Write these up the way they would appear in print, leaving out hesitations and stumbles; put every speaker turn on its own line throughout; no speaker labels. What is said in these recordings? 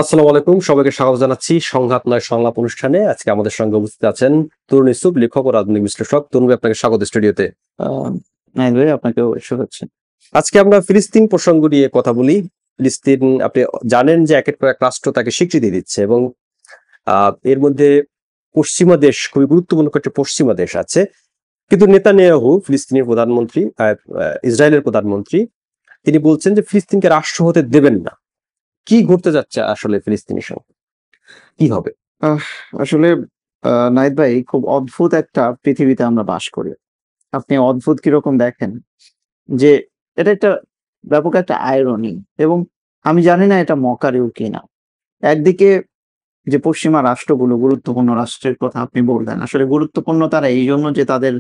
আসসালামু আলাইকুম, সবাইকে স্বাগত জানাচ্ছি সংঘাত নয় সংলাপ অনুষ্ঠানে। আজকে আমাদের সঙ্গে উপস্থিত আছেন তরুণ ইউসুফ, লেখক ও রাজনৈতিক বিশ্লেষক। তরুণ ভাই, আপনাকে স্বাগত স্টুডিওতে।
নাইদ ভাই, আপনাকেও শুভেচ্ছা।
আজকে আমরা ফিলিস্তিন প্রসঙ্গ নিয়ে কথা বলি। ফিলিস্তিন, আপনি জানেন যে একের পর এক রাষ্ট্র তাকে স্বীকৃতি দিচ্ছে এবং এর মধ্যে পশ্চিমা দেশ, খুবই গুরুত্বপূর্ণ কয়েকটি পশ্চিমা দেশ আছে। কিন্তু নেতানিয়াহু, ফিলিস্তিনের প্রধানমন্ত্রী, ইসরায়েলের প্রধানমন্ত্রী, তিনি বলছেন যে ফিলিস্তিনকে রাষ্ট্র হতে দেবেন না। কি ঘটতে যাচ্ছে আসলে ফিলিস্তিনের সঙ্গে, কি হবে?
আসলে নাইদ ভাই, খুব অদ্ভুত একটা পৃথিবীতে আমরা বাস করি। আপনি অদ্ভুত কিরকম দেখেন যে এটা একটা ব্যাপক একটা আইরনি, এবং আমি জানি না এটা মকারিও কিনা। একদিকে যে পশ্চিমা রাষ্ট্রগুলো, গুরুত্বপূর্ণ রাষ্ট্রের কথা আপনি বললেন, আসলে গুরুত্বপূর্ণ তারা এই জন্য যে তাদের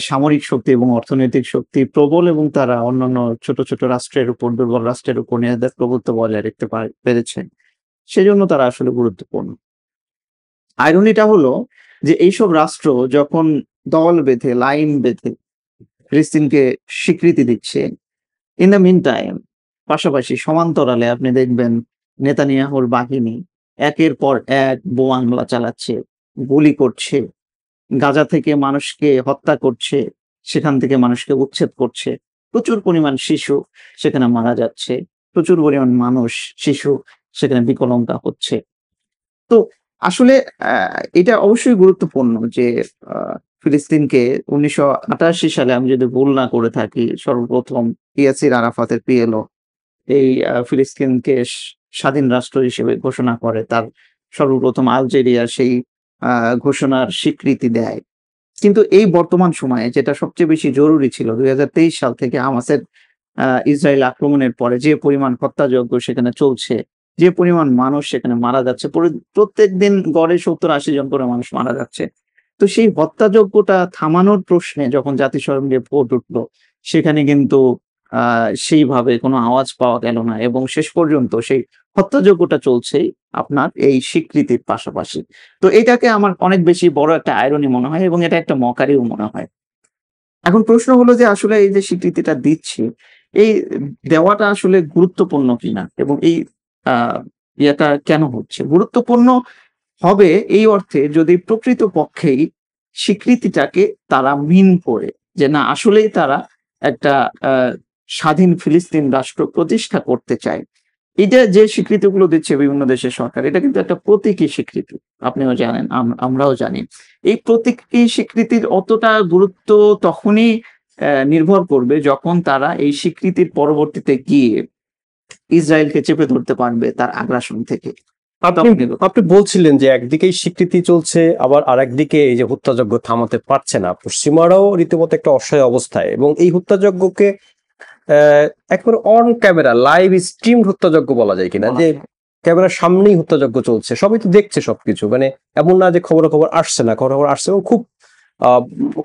সামরিক শক্তি এবং অর্থনৈতিক শক্তি প্রবল, এবং তারা অন্যান্য ছোট ছোট রাষ্ট্রের উপর, দুর্বল রাষ্ট্রের উপর নিজেদের প্রভুত্ব বজায় রাখতে পেরেছে, সেজন্য তারা আসলে গুরুত্বপূর্ণ। আইরনিটা হলো যে এইসব রাষ্ট্র যখন দল বেঁধে, লাইন বেঁধে ফিলিস্তিনকে স্বীকৃতি দিচ্ছে, ইন দ্য মিন টাইম পাশাপাশি সমান্তরালে আপনি দেখবেন নেতানিয়াহুর বাহিনী একের পর এক বোমা হামলা চালাচ্ছে, গুলি করছে, গাজা থেকে মানুষকে হত্যা করছে, সেখান থেকে মানুষকে উচ্ছেদ করছে। প্রচুর পরিমাণ শিশু সেখানে মারা যাচ্ছে, প্রচুর পরিমাণ মানুষ, শিশু সেখানে বিকলাঙ্গ হচ্ছে। তো আসলে এটা অবশ্যই গুরুত্বপূর্ণ যে ফিলিস্তিনকে ১৯৮৮ সালে, আমি যদি ভুল না করে থাকি, সর্বপ্রথম ইয়াসির আরাফাতের পিএলও এই ফিলিস্তিনকে স্বাধীন রাষ্ট্র হিসেবে ঘোষণা করে। তার সর্বপ্রথম আলজেরিয়া সেই ঘোষণার স্বীকৃতি দেয়। কিন্তু এই বর্তমান সময়ে যেটা সবচেয়ে বেশি জরুরি ছিল, ২০২৩ সাল থেকে হামাসের ইসরায়েল আক্রমণের পরে যে পরিমাণ হত্যাযজ্ঞ সেখানে চলছে, যে পরিমাণ মানুষ সেখানে মারা যাচ্ছে, প্রত্যেকদিন গড়ে ৭০-৮০ জন করে মানুষ মারা যাচ্ছে। তো সেই হত্যাযজ্ঞটা থামানোর প্রশ্নে যখন জাতিসংঘে ভোট উঠলো, সেখানে কিন্তু সেইভাবে কোনো আওয়াজ পাওয়া গেল না, এবং শেষ পর্যন্ত সেই হত্যাযজ্ঞটা চলছেই আপনার এই স্বীকৃতির পাশাপাশি। তো এটাকে আমার অনেক বেশি বড় একটা আইরনি মনে হয়, এবং এটা একটা মকারিও মনে হয়। এখন প্রশ্ন হলো যে আসলে এই যে স্বীকৃতিটা দিচ্ছি, এই দেওয়াটা আসলে গুরুত্বপূর্ণ কিনা, এবং এই ইয়েটা কেন হচ্ছে? গুরুত্বপূর্ণ হবে এই অর্থে যদি প্রকৃতপক্ষেই স্বীকৃতিটাকে তারা মিন করে, যে না আসলেই তারা একটা স্বাধীন ফিলিস্তিন রাষ্ট্র প্রতিষ্ঠা করতে চায়। এটা যে স্বীকৃতিগুলো দিচ্ছে বিভিন্ন দেশের সরকার, এটা কিন্তু একটা প্রতীকী স্বীকৃতি। আপনিও জানেন, আমরাও জানি। এই প্রতীকী স্বীকৃতির অতটা গুরুত্ব তখনই নির্ভর করবে যখন তারা এই স্বীকৃতির পরবর্তীতে গিয়ে ইসরায়েলকে চেপে ধরতে পারবে তার আগ্রাসন থেকে।
আপনি আপনি বলছিলেন যে একদিকেই স্বীকৃতি চলছে, আবার আরেকদিকে এই যে হত্যাযজ্ঞ থামাতে পারছে না। পশ্চিমারাও রীতিমতো একটা অসহায় অবস্থায়, এবং এই হত্যাযজ্ঞকে একবারে অন ক্যামেরা লাইভ স্ট্রিম হত্যাযজ্ঞ বলা যায় কিনা, যে ক্যামেরার সামনেই হত্যাযজ্ঞ চলছে, সবাই তো দেখছে সবকিছু। মানে এমন না যে খবর আসছে না, খবর আসছে, এবং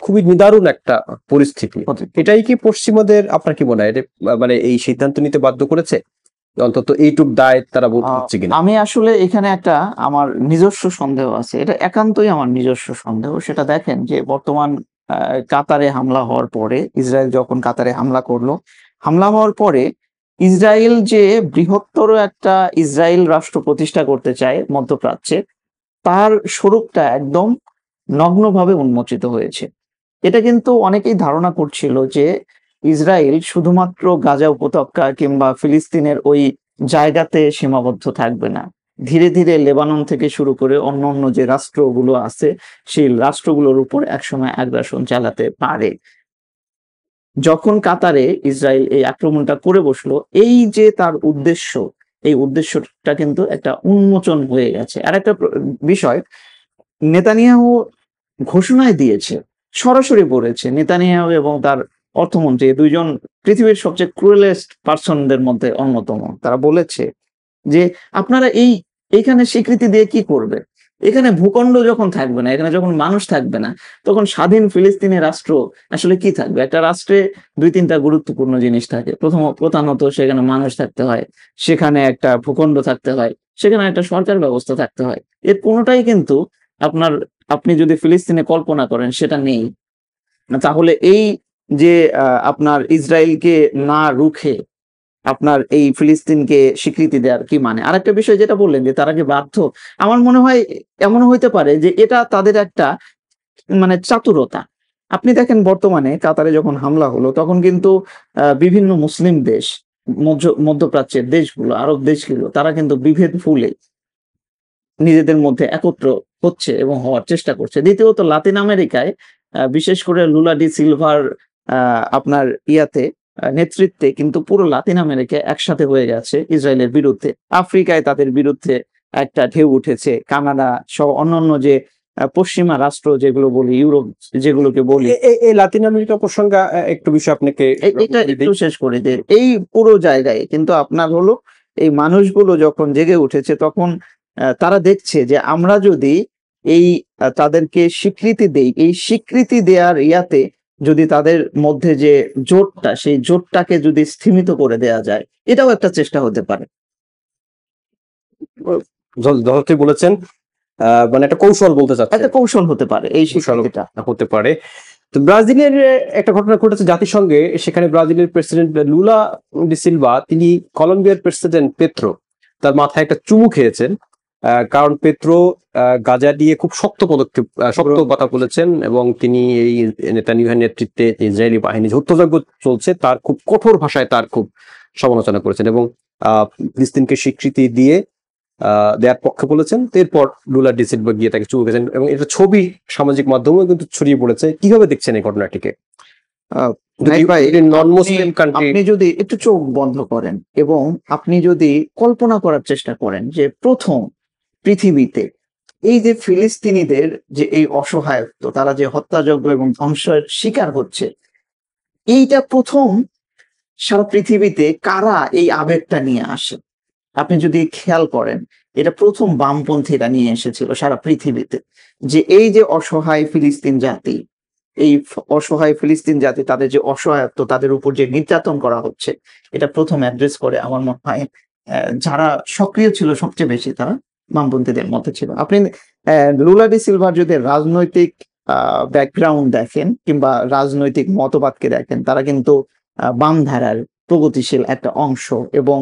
খুবই নিদারুণ একটা পরিস্থিতি। এটাই কি পশ্চিমাদের, আপনার কি মনে হয়, এটা মানে এই সিদ্ধান্ত নিতে বাধ্য করেছে? অন্তত এইটুক দায় তারা হচ্ছে কিনা?
আমি আসলে এখানে একটা আমার নিজস্ব সন্দেহ আছে, এটা একান্তই আমার নিজস্ব সন্দেহ। সেটা দেখেন যে বর্তমান কাতারে হামলা হওয়ার পরে, ইসরায়েল যখন কাতারে হামলা করলো, হামলা হওয়ার পরে ইসরায়েল যে বৃহত্তর একটা ইসরায়েল রাষ্ট্র প্রতিষ্ঠা করতে চায় মধ্যপ্রাচ্যে, তার স্বরূপটা একদম নগ্নভাবে উন্মোচিত হয়েছে। এটা কিন্তু অনেকেই ধারণা করছিল যে ইসরায়েল শুধুমাত্র গাজা উপত্যকা কিংবা ফিলিস্তিনের ওই জায়গাতে সীমাবদ্ধ থাকবে না, ধীরে ধীরে লেবানন থেকে শুরু করে অন্য অন্য যে রাষ্ট্রগুলো আছে, সেই রাষ্ট্রগুলোর উপর একসময় আগ্রাসন চালাতে পারে। যখন কাতারে ইসরায়েল এই আক্রমণটা করে বসলো, এই যে তার উদ্দেশ্য, এই উদ্দেশ্যটা কিন্তু একটা উন্মোচন হয়ে গেছে। আর একটা বিষয়, নেতানিয়াহু ঘোষণায় দিয়েছে, সরাসরি বলেছে, নেতানিয়াহু এবং তার অর্থমন্ত্রী, দুইজন পৃথিবীর সবচেয়ে ক্রুয়েলেস্ট পার্সনদের মধ্যে অন্যতম, তারা বলেছে যে আপনারা এইখানে স্বীকৃতি দিয়ে কি করবে? এখানে ভূখণ্ড যখন থাকবে না, এখানে যখন মানুষ থাকবে না, তখন স্বাধীন ফিলিস্তিনি রাষ্ট্র আসলে কি থাকবে? একটা রাষ্ট্রে ২-৩টা গুরুত্বপূর্ণ জিনিস থাকে। প্রধানত সেখানে মানুষ থাকতে হয়, সেখানে একটা ভূখণ্ড থাকতে হয়, সেখানে একটা সরকার ব্যবস্থা থাকতে হয়। এর কোনোটাই কিন্তু আপনার, আপনি যদি ফিলিস্তিনে কল্পনা করেন, সেটা নেই। তাহলে এই যে আপনার ইসরায়েলকে না রুখে আপনার এই ফিলিস্তিনকে স্বীকৃতি দেওয়ার কি মানে? আরেকটা বিষয় যেটা বললেন যে তারা কি বাধ্য? আমার মনে হয় এমনও হইতে পারে যে এটা তাদের একটা মানে চাতুরতা। আপনি দেখেন বর্তমানে কাতারে যখন হামলা হলো তখন কিন্তু বিভিন্ন মুসলিম দেশ, মধ্যপ্রাচ্যের দেশগুলো, আরব দেশগুলো তারা কিন্তু বিভেদ ভুলে নিজেদের মধ্যে একত্র হচ্ছে এবং হওয়ার চেষ্টা করছে। দ্বিতীয়ত লাতিন আমেরিকায় বিশেষ করে লুলা ডি সিলভার আপনার নেতৃত্বে কিন্তু পুরো লাতিন আমেরিকা একসাথে হয়ে গেছে ইসরায়েলের বিরুদ্ধে। আফ্রিকায় তাদের বিরুদ্ধে একটা ঢেউ উঠেছে। কানাডা সহ অন্যান্য যে পশ্চিমা রাষ্ট্র যেগুলো বলি, ইউরোপ যেগুলোকে বলি।
এই লাতিন আমেরিকা প্রসঙ্গে একটু বিষয় আপনাকে
এটা একটু শেষ করে যে এই পুরো জায়গায় কিন্তু আপনার হলো এই মানুষগুলো যখন জেগে উঠেছে তখন তারা দেখছে যে আমরা যদি এই তাদেরকে স্বীকৃতি দেই, এই স্বীকৃতি দেওয়ার যদি তাদের মধ্যে যে জোটটা, সেই জোটটাকে যদি স্থিমিত করে দেয়া যায়, এটাও একটা চেষ্টা হতে পারে।
যথার্থই বলেছেন। মানে একটা কৌশল বলতে চাচ্ছেন,
একটা কৌশল হতে পারে এই স্বীকৃতিটা।
হতে পারে। তো ব্রাজিলের একটা ঘটনা ঘটেছে জাতিসংঘে, সেখানে ব্রাজিলের প্রেসিডেন্ট লুলা ডি সিলভা তিনি কলম্বিয়ার প্রেসিডেন্ট পেত্রো তার মাথায় একটা চুমু খেয়েছেন। কারণ পেত্রো গাজা নিয়ে খুব শক্ত কথা বলেছেন এবং তিনি এই নেতানিয়াহুর নেতৃত্বে ইসরায়েলি বাহিনী হত্যাযজ্ঞ চলছে তার খুব কঠোর ভাষায় তার খুব সমালোচনা করেছেন এবং ফিলিস্তিনকে স্বীকৃতি দেওয়ার পক্ষে বলেছেন। এরপর লুলা ডি সিলভা গিয়ে তাকে চুমু খেয়েছেন এবং এটা ছবি সামাজিক মাধ্যমেও কিন্তু ছড়িয়ে পড়েছে। কিভাবে দেখছেন এই ঘটনাটিকে? নন মুসলিম কান্ট্রি,
আপনি যদি একটু চোখ বন্ধ করেন এবং আপনি যদি কল্পনা করার চেষ্টা করেন যে প্রথম পৃথিবীতে এই যে ফিলিস্তিনিদের যে এই অসহায়ত্ব, তারা যে হত্যাযজ্ঞ এবং ধ্বংসের শিকার হচ্ছে, এইটা প্রথম সারা পৃথিবীতে কারা এই আবেগটা নিয়ে আসে? আপনি যদি খেয়াল করেন এটা প্রথম বামপন্থীরা নিয়ে এসেছিল সারা পৃথিবীতে, যে এই যে অসহায় ফিলিস্তিন জাতি, এই অসহায় ফিলিস্তিন জাতি তাদের যে অসহায়ত্ব, তাদের উপর যে নির্যাতন করা হচ্ছে, এটা প্রথম অ্যাড্রেস করে আমার মনে হয় যারা সক্রিয় ছিল সবচেয়ে বেশি তারা বামপন্থীদের মধ্যে ছিল। আপনি লুলা ডি সিলভার যদি রাজনৈতিক ব্যাকগ্রাউন্ড দেখেন কিংবা রাজনৈতিক মতবাদকে দেখেন, তারা কিন্তু বাম ধারার প্রগতিশীল একটা অংশ এবং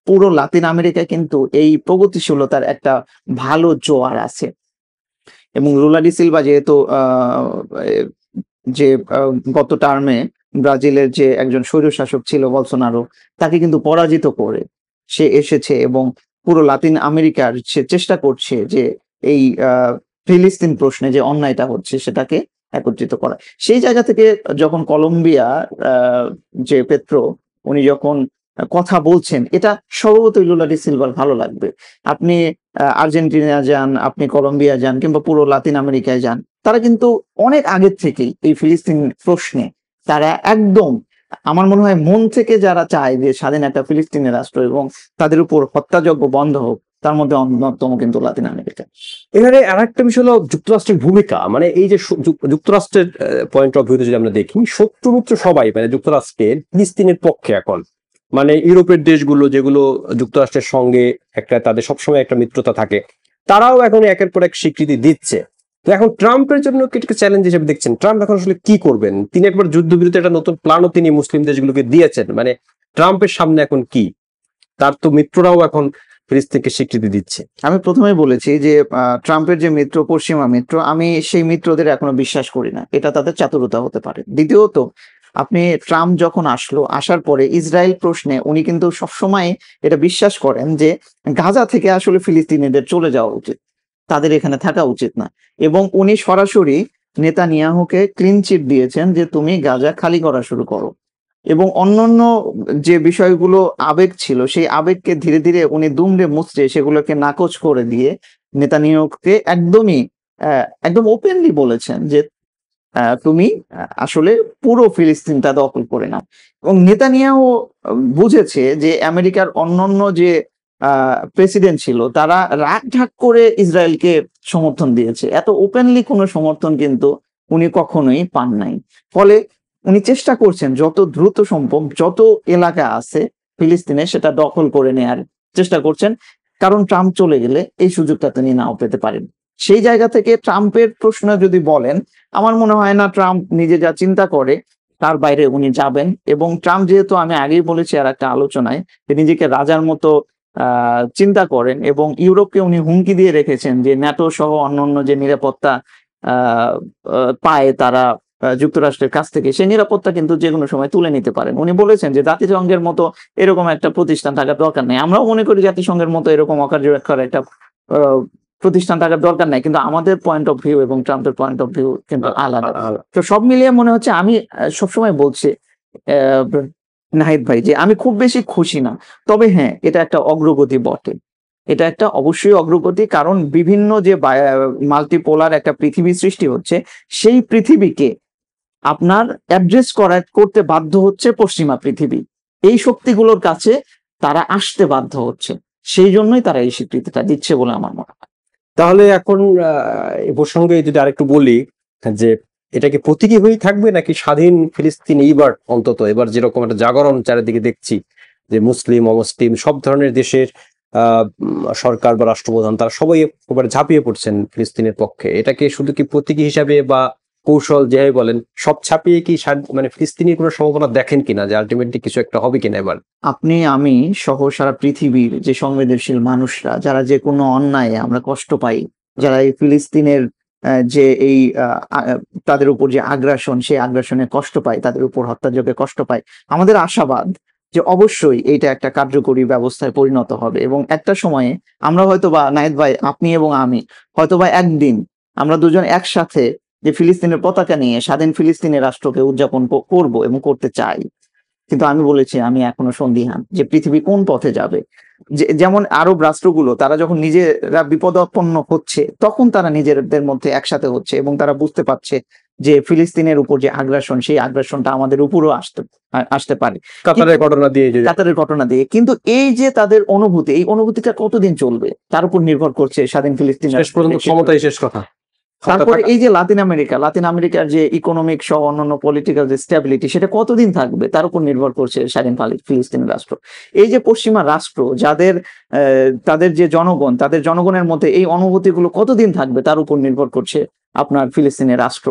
পুরো লাতিন আমেরিকায় কিন্তু এই প্রগতিশীলতার একটা ভালো জোয়ার আছে। এবং লুলা ডি সিলভা যেহেতু যে গত টার্মে ব্রাজিলের যে একজন স্বৈরশাসক ছিল বলসোনারো, তাকে কিন্তু পরাজিত করে সে এসেছে এবং পুরো লাতিন আমেরিকার সে চেষ্টা করছে যে এই ফিলিস্তিন প্রশ্নে যে অন্যায়টা হচ্ছে সেটাকে একত্রিত করা। সেই জায়গা থেকে যখন কলম্বিয়া যে পেত্রো উনি যখন কথা বলছেন, এটা স্বভাবতই লুলা ডি সিলভার ভালো লাগবে। আপনি আর্জেন্টিনা যান, আপনি কলম্বিয়া যান কিংবা পুরো লাতিন আমেরিকায় যান, তারা কিন্তু অনেক আগের থেকেই এই ফিলিস্তিন প্রশ্নে তারা একদম আমার মনে হয় মন থেকে যারা চায় যে স্বাধীন একটা ফিলিস্তিনের রাষ্ট্র এবং তাদের উপর হত্যাযজ্ঞ বন্ধ হোক, তার মধ্যে অন্যতম কিন্তু লাতিন আমেরিকা।
এখানে আর একটা বিষয় হলো যুক্তরাষ্ট্রের ভূমিকা। মানে এই যে যুক্তরাষ্ট্রের পয়েন্ট অফ ভিউতে যদি আমরা দেখি, শত্রু মিত্র সবাই মানে যুক্তরাষ্ট্রের ফিলিস্তিনের পক্ষে এখন। মানে ইউরোপের দেশগুলো যেগুলো যুক্তরাষ্ট্রের সঙ্গে একটা তাদের সবসময় একটা মিত্রতা থাকে, তারাও এখন একের পর এক স্বীকৃতি দিচ্ছে। তো এখন ট্রাম্পের জন্য কিছু চ্যালেঞ্জ হিসেবে দেখছেন, ট্রাম্প এখন আসলে কি করবেন? তিনি একবার যুদ্ধবিরতি একটা নতুন প্ল্যানও তিনি মুসলিম দেশগুলোকে দিয়েছেন। মানে ট্রাম্পের সামনে এখন কি? তার তো মিত্ররাও এখন ফিলিস্তিনকে স্বীকৃতি দিচ্ছে।
আমি প্রথমেই বলেছি যে ট্রাম্পের যে মিত্র, পশ্চিমা মিত্র, আমি সেই মিত্রদের এখনো বিশ্বাস করি না। এটা তাদের চাতুরতা হতে পারে। দ্বিতীয়ত, আপনি ট্রাম্প যখন আসার পরে ইসরায়েল প্রশ্নে উনি কিন্তু সবসময় এটা বিশ্বাস করেন যে গাজা থেকে আসলে ফিলিস্তিনিদের চলে যাওয়া উচিত, তাদের এখানে থাকা উচিত না। এবং উনি সরাসরি নেতানিয়াহুকে ক্লিন চিট দিয়েছেন যে তুমি গাজা খালি করা শুরু করো। এবং অন্যান্য যে বিষয়গুলো আবেগ ছিল, সেই আবেগকে ধীরে ধীরে উনি দুমড়ে মুচড়ে সেগুলোকে নাকচ করে দিয়ে নেতানিয়াহুকে একদম ওপেনলি বলেছেন যে তুমি আসলে পুরো ফিলিস্তিনটা দখল করে নাও। এবং নেতানিয়াহু বুঝেছে যে আমেরিকার অন্যান্য যে প্রেসিডেন্ট ছিল তারা রাগঢাক করে ইসরায়েলকে সমর্থন দিয়েছে, এত ওপেনলি কোনো সমর্থন কিন্তু উনি কখনোই পান নাই। ফলে উনি চেষ্টা করছেন যত দ্রুত সম্ভব যত এলাকা আছে ফিলিস্তিনে সেটা দখল করে নেয়ার চেষ্টা করছেন, কারণ ট্রাম্প চলে গেলে এই সুযোগটা তিনি নাও পেতে পারেন। সেই জায়গা থেকে ট্রাম্পের প্রশ্ন যদি বলেন, আমার মনে হয় না ট্রাম্প নিজে যা চিন্তা করে তার বাইরে উনি যাবেন। এবং ট্রাম্প যেহেতু আমি আগেই বলেছি আর একটা আলোচনায় যে নিজেকে রাজার মতো চিন্তা করেন, এবং ইউরোপকে উনি হুমকি দিয়ে রেখেছেন যে ন্যাটো সহ অন্যান্য যে নিরাপত্তা পায় তারা যুক্তরাষ্ট্রের কাছ থেকে, সেই নিরাপত্তা কিন্তু যে কোনো সময় তুলে নিতে পারেন। উনি বলেছেন যে জাতিসংঘের মতো এরকম একটা প্রতিষ্ঠান থাকার দরকার নেই। আমরাও মনে করি জাতিসংঘের মতো এরকম অকার্যকর একটা প্রতিষ্ঠান থাকার দরকার নাই, কিন্তু আমাদের পয়েন্ট অফ ভিউ এবং ট্রাম্পের পয়েন্ট অফ ভিউ কিন্তু আলাদা। তো সব মিলিয়ে মনে হচ্ছে, আমি সবসময় বলছি নাহিদ ভাই, যে আমি খুব বেশি খুশি না, তবে হ্যাঁ এটা একটা অগ্রগতি বটে। এটা একটা অবশ্যই অগ্রগতি, কারণ বিভিন্ন যে মাল্টিপোলার একটা পৃথিবী সৃষ্টি হচ্ছে, সেই পৃথিবীকে আপনার অ্যাড্রেস করতে বাধ্য হচ্ছে পশ্চিমা পৃথিবী। এই শক্তিগুলোর কাছে তারা আসতে বাধ্য হচ্ছে, সেই জন্যই তারা এই স্বীকৃতিটা দিচ্ছে বলে আমার মনে হয়।
তাহলে এখন এ প্রসঙ্গে যদি আরেকটু বলি যে এটা কি প্রতীকী হয়েই থাকবে, নাকি স্বাধীন ফিলিস্তিন এইবার অন্তত এবার যেরকম একটা জাগরণ চারিদিকে দেখছি যে মুসলিম অমুসলিম সব ধরনের দেশের সরকার বা রাষ্ট্রপ্রধান তারা সবাই একেবারে ঝাঁপিয়ে পড়ছেন ফিলিস্তিনের পক্ষে, এটাকে শুধু কি প্রতীকী হিসাবে বা কৌশল যেভাবে বলেন সব ছাপিয়ে কি মানে ফিলিস্তিনের কোনো সম্ভাবনা দেখেন কিনা যে আলটিমেটলি কিছু একটা হবে কিনা এবার?
আপনি আমি সহ সারা পৃথিবীর যে সংবেদনশীল মানুষরা, যারা যে কোনো অন্যায়ে আমরা কষ্ট পাই, যারা এই ফিলিস্তিনের যে এই তাদের উপর যে আগ্রাসন, সেই আগ্রাসনে কষ্ট পায়, তাদের উপর হত্যাযজ্ঞে কষ্ট পায়, আমাদের আশাবাদ যে অবশ্যই এইটা একটা কার্যকরী ব্যবস্থায় পরিণত হবে। এবং একটা সময়ে আমরা হয়তোবা, নাহিদ ভাই, আপনি এবং আমি হয়তোবা একদিন আমরা দুজন একসাথে যে ফিলিস্তিনের পতাকা নিয়ে স্বাধীন ফিলিস্তিনের রাষ্ট্রকে উদযাপন করব এবং করতে চাই। কিন্তু আমি বলেছি, আমি এখনো সন্দিহান যে পৃথিবী কোন পথে যাবে। যেমন আরব রাষ্ট্রগুলো, তারা যখন নিজেরা বিপদাপন্ন হচ্ছে, তখন তারা নিজেদের মধ্যে একসাথে হচ্ছে এবং তারা বুঝতে পারছে যে ফিলিস্তিনের উপর যে আগ্রাসন, সেই আগ্রাসনটা আমাদের উপরও আসতে পারে, কাতারের ঘটনা দিয়ে। কিন্তু এই যে তাদের অনুভূতি, এই অনুভূতিটা কতদিন চলবে তার উপর নির্ভর করছে স্বাধীন ফিলিস্তিন
ক্ষমতাই শেষ কথা।
তারপরে এই যে লাতিন আমেরিকার যে ইকোনমিক সহ অন্যান্য পলিটিক্যাল যে স্টেবিলিটি, সেটা কতদিন থাকবে তার উপর নির্ভর করছে স্বাধীন ফিলিস্তিন রাষ্ট্র। এই যে পশ্চিমা রাষ্ট্র, যাদের তাদের যে জনগণ, তাদের জনগণের মধ্যে এই অনুভূতিগুলো কতদিন থাকবে তার উপর নির্ভর করছে আপনার ফিলিস্তিনের রাষ্ট্র।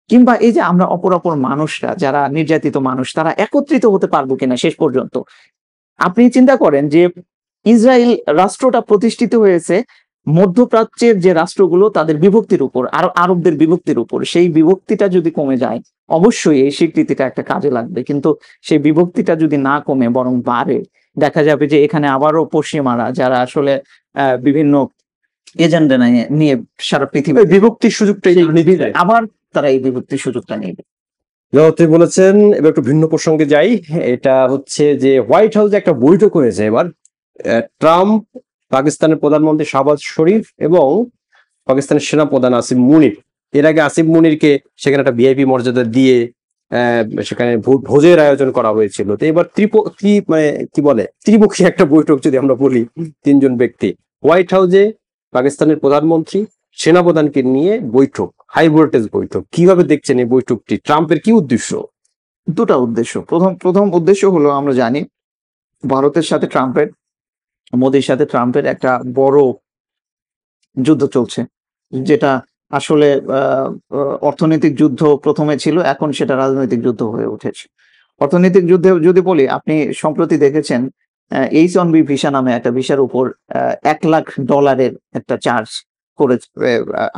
কিংবা এই যে আমরা অপর মানুষরা, যারা নির্যাতিত মানুষ, তারা একত্রিত হতে পারবো কিনা শেষ পর্যন্ত। আপনি চিন্তা করেন যে ইসরায়েল রাষ্ট্রটা প্রতিষ্ঠিত হয়েছে মধ্যপ্রাচ্যের যে রাষ্ট্রগুলো তাদের বিভক্তির উপর, আরবদের বিভক্তির উপর। সেই বিভক্তিটা যদি কমে যায়, অবশ্যই এই স্বীকৃতিটা একটা কাজে লাগবে। কিন্তু সেই বিভক্তিটা যদি না কমে বরং বাড়ে, দেখা যাবে যে এখানে আবারও পশ্চিমারা, যারা আসলে বিভিন্ন এজেন্ডা নিয়ে সারা পৃথিবী
বিভক্তির সুযোগটা
আবার তারা এই বিভক্তির সুযোগটা নেবে।
আপনি বলেছেন। এবার একটু ভিন্ন প্রসঙ্গে যাই। এটা হচ্ছে যে হোয়াইট হাউসে একটা বৈঠক হয়েছে এবার। ট্রাম্প, পাকিস্তানের প্রধানমন্ত্রী শাহবাজ শরীফ এবং পাকিস্তানের সেনাপ্রধান আসিফ মুনির। এর আগে আসিফ মুনিরকে সেখানে একটা ভিআইপি মর্যাদা দিয়ে সেখানে ভোজের আয়োজন করা হয়েছিল। তো এবার মানে কি বলে ত্রিমুখী একটা বৈঠক যদি আমরা বলি, তিনজন ব্যক্তি হোয়াইট হাউসে পাকিস্তানের প্রধানমন্ত্রী সেনাপ্রধানকে নিয়ে বৈঠক, হাই ভোল্টেজ বৈঠক। কিভাবে দেখছেন এই বৈঠকটি? ট্রাম্পের কি উদ্দেশ্য?
দুটা উদ্দেশ্য। প্রথম উদ্দেশ্য হলো, আমরা জানি ভারতের সাথে ট্রাম্পের, মোদির সাথে ট্রাম্পের একটা বড় যুদ্ধ চলছে, যেটা আসলে অর্থনৈতিক যুদ্ধ প্রথমে ছিল, এখন সেটা রাজনৈতিক যুদ্ধ হয়ে উঠেছে। অর্থনৈতিক যুদ্ধে যদি বলি, আপনি সম্প্রতি দেখেছেন H-1B ভিসা নামে একটা ভিসার উপর $1 লাখ একটা চার্জ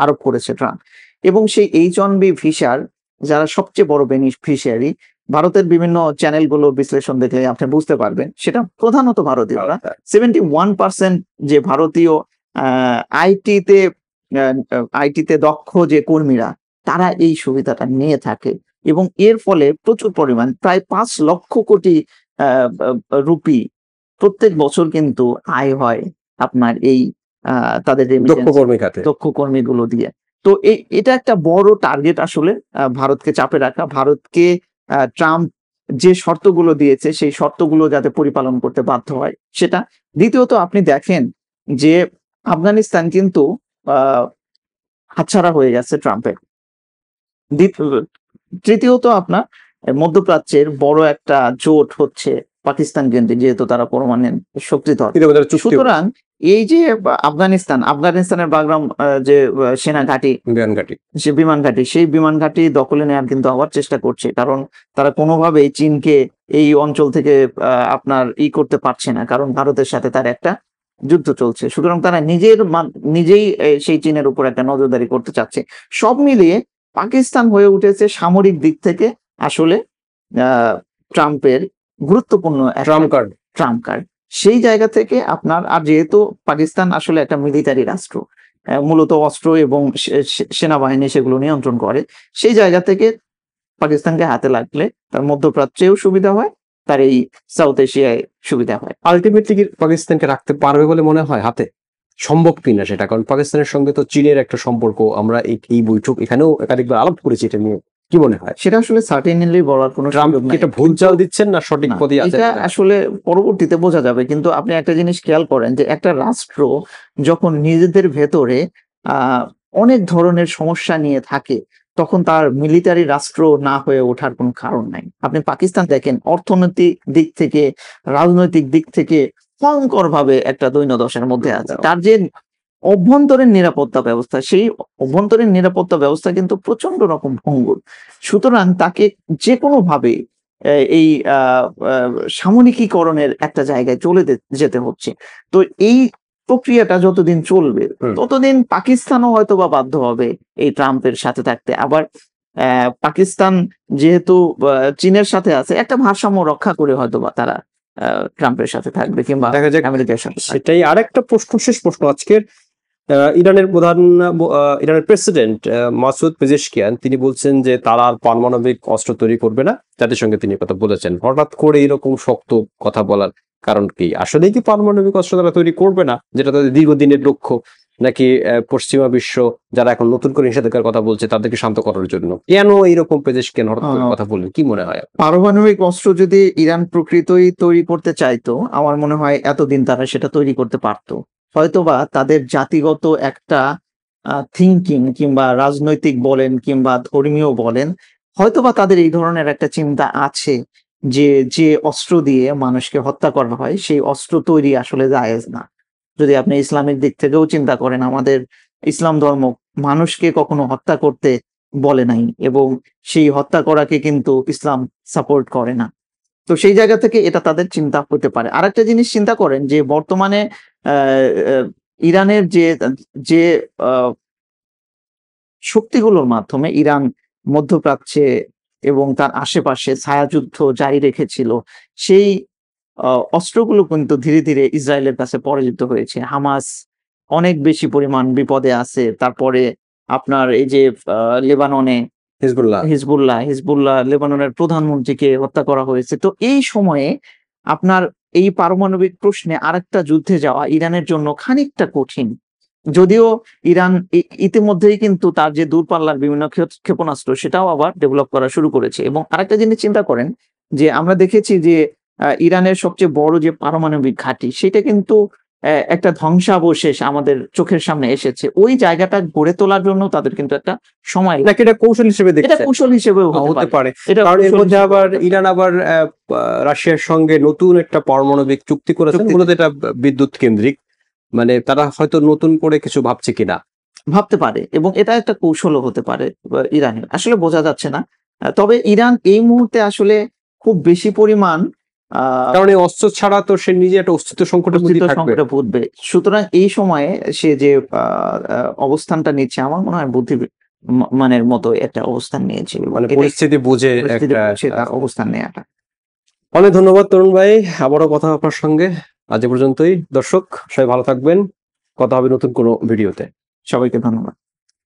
আরোপ করেছে ট্রাম্প। এবং সেই H-1B ভিসার যারা সবচেয়ে বড় বেনিফিশিয়ারি, ভারতের বিভিন্ন চ্যানেলগুলো বিশ্লেষণ দেখলে আপনি বুঝতে পারবেন, সেটা প্রধানত ভারতীয়রা। 71% যে ভারতীয় আইটিতে দক্ষ যে কর্মীরা, তারা এই সুবিধাটা নিয়ে থাকে। এবং এর ফলে প্রচুর পরিমাণ, প্রায় 5 লক্ষ কোটি রুপি প্রত্যেক বছর কিন্তু আয় হয় আপনার এই তাদের দক্ষ কর্মীগুলো দিয়ে। তো এটা একটা বড় টার্গেট আসলে ভারতকে চাপে রাখা, ভারতকে ট্রাম্প যে শর্তগুলো দিয়েছে সেই শর্তগুলো যাতে পরিপালন করতে বাধ্য হয় সেটা। দ্বিতীয়ত, আপনি দেখেন যে আফগানিস্তান কিন্তু হাতছাড়া হয়ে গেছে ট্রাম্পের। তৃতীয়ত, আপনার মধ্যপ্রাচ্যের বড় একটা জোট হচ্ছে পাকিস্তান কেন্দ্রিক, যেহেতু তারা পারমাণবিক শক্তিধর। সুতরাং এই যে আফগানিস্তানের বাগরাম যে সেনা ঘাঁটি,
বিমান ঘাঁটি,
সে বিমান ঘাঁটি, সেই বিমান ঘাঁটি দখলে নেওয়ার কিন্তু আবার চেষ্টা করছে, কারণ তারা কোনোভাবেই চীনকে এই অঞ্চল থেকে আপনার করতে পারছে না, কারণ ভারতের সাথে তার একটা যুদ্ধ চলছে। সুতরাং তারা নিজেই সেই চীনের উপর একটা নজরদারি করতে চাচ্ছে। সব মিলিয়ে পাকিস্তান হয়ে উঠেছে সামরিক দিক থেকে আসলে ট্রাম্পের গুরুত্বপূর্ণ ট্রাম্প কার্ড। সেই জায়গা থেকে আপনার, আর যেহেতু পাকিস্তান আসলে একটা মিলিটারি রাষ্ট্র, মূলত অস্ত্র এবং সেনাবাহিনী সেগুলো নিয়ন্ত্রণ করে, সেই জায়গা থেকে পাকিস্তানকে হাতে লাগলে তার মধ্যপ্রাচ্যেও সুবিধা হয়, তার এই সাউথ এশিয়ায় সুবিধা হয়।
আলটিমেটলি কি পাকিস্তানকে রাখতে পারবে বলে মনে হয় হাতে? সম্ভব কিনা সেটা, কারণ পাকিস্তানের সঙ্গে তো চীনের একটা সম্পর্ক, আমরা এই বৈঠক এখানেও একাধিকবার আলাপ করেছি এটা নিয়ে, কি মনে হয়?
সেটা আসলে সার্টেনলি বলার কোনো
ট্রাম্প কি এটা ভুল চাল দিচ্ছেন না সঠিক পথে আছে?
এটা আসলে পরবর্তীতে বোঝা যাবে। কিন্তু আপনি একটা জিনিস খেয়াল করেন যে একটা রাষ্ট্র যখন নিজেদের ভেতরে অনেক ধরনের সমস্যা নিয়ে থাকে, তখন তার মিলিটারি রাষ্ট্র না হয়ে ওঠার কোনো কারণ নাই। আপনি পাকিস্তান দেখেন, অর্থনৈতিক দিক থেকে, রাজনৈতিক দিক থেকে ভয়ঙ্কর ভাবে একটা দৈন্যদশার মধ্যে আছে। তার যে অভ্যন্তরীণ নিরাপত্তা ব্যবস্থা, সেই অভ্যন্তরীণ নিরাপত্তা ব্যবস্থা কিন্তু প্রচন্ড রকম ভঙ্গুর। সুতরাং তাকে যে কোনো ভাবে এই সামরিকীকরণের একটা জায়গায় চলে যেতে হচ্ছে। তো এই প্রক্রিয়াটা যতদিন চলবে, ততদিন পাকিস্তানও হয়তো বা বাধ্য হবে এই ট্রাম্পের সাথে থাকতে। আবার পাকিস্তান যেহেতু চীনের সাথে আছে, একটা ভারসাম্য রক্ষা করে হয়তো বা তারা ট্রাম্পের সাথে থাকবে, কিংবা
দেখা যাক
আমেরিকার সাথে।
সেটাই আরেকটা প্রশ্ন, শেষ প্রশ্ন আজকের। ইরানের প্রেসিডেন্ট মাসুদ পেজেশকিয়ান তিনি বলছেন যে তারা আর পারমাণবিক অস্ত্র তৈরি করবে না, জাতিসংঘে তিনি কথা বলেছেন। হঠাৎ করে এরকম শক্ত কথা বলার কারণ কি? আসলেই কি পারমাণবিক অস্ত্র তারা তৈরি করবে না, যেটা তাদের দীর্ঘদিনের লক্ষ্য, নাকি পশ্চিমা বিশ্ব যারা এখন নতুন করে নিষেধাজ্ঞার কথা বলছে তাদেরকে শান্ত করার জন্য? কেন এইরকম পেজেশকিয়ান হঠাৎ করে কথা বললেন, কি মনে হয়?
পারমাণবিক অস্ত্র যদি ইরান প্রকৃতই তৈরি করতে চাইতো, আমার মনে হয় এতদিন তারা সেটা তৈরি করতে পারতো। হয়তোবা তাদের জাতিগত একটা থিঙ্কিং, কিংবা রাজনৈতিক বলেন কিংবা ধর্মীয় বলেন, হয়তোবা তাদের এই ধরনের একটা চিন্তা আছে যে যে অস্ত্র দিয়ে মানুষকে হত্যা করা হয়, সেই অস্ত্র তৈরি আসলে জায়েজ না। যদি আপনি ইসলামিক দিক থেকেও চিন্তা করেন, আমাদের ইসলাম ধর্ম মানুষকে কখনো হত্যা করতে বলে নাই, এবং সেই হত্যা করাকে কিন্তু ইসলাম সাপোর্ট করে না। তো সেই জায়গা থেকে এটা তাদের চিন্তা হতে পারে। আরেকটা জিনিস চিন্তা করেন যে বর্তমানে ইরানের যে শক্তিগুলোর মাধ্যমে ইরান মধ্যপ্রাচ্যে এবং তার আশেপাশে ছায়াযুদ্ধ জারি রেখেছিল, সেই অস্ত্রগুলো কিন্তু ধীরে ধীরে ইসরায়েলের কাছে পরাজিত হয়েছে। হামাস অনেক বেশি পরিমাণ বিপদে আছে। তারপরে আপনার এই যে লেবাননে হিজবুল্লাহ লেবাননের প্রধানমন্ত্রীকে হত্যা করা হয়েছে। তো এই সময়ে আপনার এই পারমাণবিক প্রশ্নে আরেকটা যুদ্ধে যাওয়া ইরানের জন্য খানিকটা কঠিন। যদিও ইরান ইতিমধ্যেই কিন্তু তার যে দূরপাল্লার বিভিন্ন ক্ষেপণাস্ত্র, সেটাও আবার ডেভেলপ করা শুরু করেছে। এবং আরেকটা জিনিস চিন্তা করেন যে আমরা দেখেছি যে ইরানের সবচেয়ে বড় যে পারমাণবিক ঘাঁটি, সেটা কিন্তু একটা ধ্বংসাবশেষ আমাদের চোখের সামনে এসেছে। ওই জায়গাটা গড়ে তোলার জন্য তাদের কিন্তু একটা সময়,
নাকি এটা কৌশল হিসেবে দেখছেন?
এটা কৌশল হিসেবেও হতে পারে।
কারণ এর মধ্যে আবার ইরান আবার রাশিয়ার সঙ্গে নতুন একটা পারমাণবিক চুক্তি করেছে, মূলত এটা বিদ্যুৎ কেন্দ্রিক। মানে তারা হয়তো নতুন করে কিছু ভাবছে কিনা,
ভাবতে পারে, এবং এটা একটা কৌশলও হতে পারে ইরানের, আসলে বোঝা যাচ্ছে না। তবে ইরান এই মুহূর্তে আসলে খুব বেশি পরিমাণ,
কারণ এই অস্ত্র ছাড়া তো সে নিজে একটা অস্তিত্ব সংকটে
ভুগবে। সুতরাং এই সময়ে সে যে অবস্থানটা নিচ্ছে, আমার মনে হয় বুদ্ধি মানের মতো একটা অবস্থান নিয়েছে,
মানে পরিস্থিতি বুঝে
তার অবস্থান নেওয়াটা।
অনেক ধন্যবাদ তরুণ ভাই, আবারও কথা আপনার সঙ্গে। আজ পর্যন্তই। দর্শক সবাই ভালো থাকবেন, কথা হবে নতুন কোনো ভিডিওতে।
সবাইকে ধন্যবাদ।